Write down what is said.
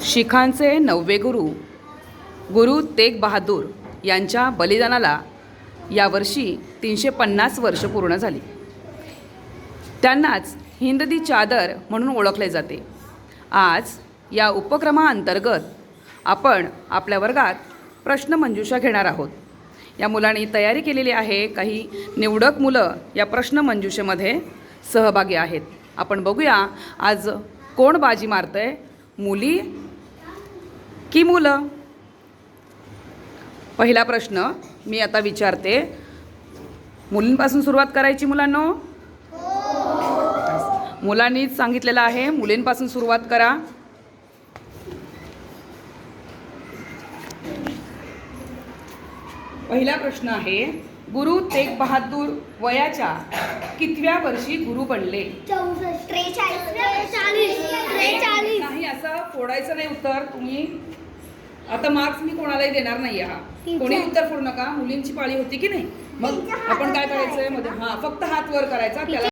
शिखांचे 9वे गुरु गुरु तेग बहादूर यांच्या बलिदानाला यावर्षी 350 वर्ष पूर्ण झाली. त्यांनाच हिंद दी चादर म्हणून ओळखले जाते. आज या उपक्रमाअंतर्गत आपण आपल्या वर्गात प्रश्नमंजुषा घेणार आहोत. या मुलांनी तयारी केलेली आहे. काही निवडक मुलं या प्रश्नमंजुषेमध्ये सहभागी आहेत. आपण बघूया आज कोण बाजी मारतंय, मुली की मुलं. पहिला प्रश्न मी आता विचारते. मुलींपासून सुरुवात करायची मुलांनो? मुलांनीच सांगितलेलं आहे मुलींपासून सुरुवात करा. पहिला प्रश्न आहे, गुरु तेग बहादूर वयाच्या कितव्या वर्षी गुरु बनले? 43. नाही, असं फोडायचं नाही उत्तर. तुम्ही आता मार्क्स मी कोणालाही देणार नाही. हा कोणी उत्तर फोडू नका. मुलींची पाळी होती की नाही? मग आपण काय करायचंय मध्ये? फक्त हात वर करायचा. त्याला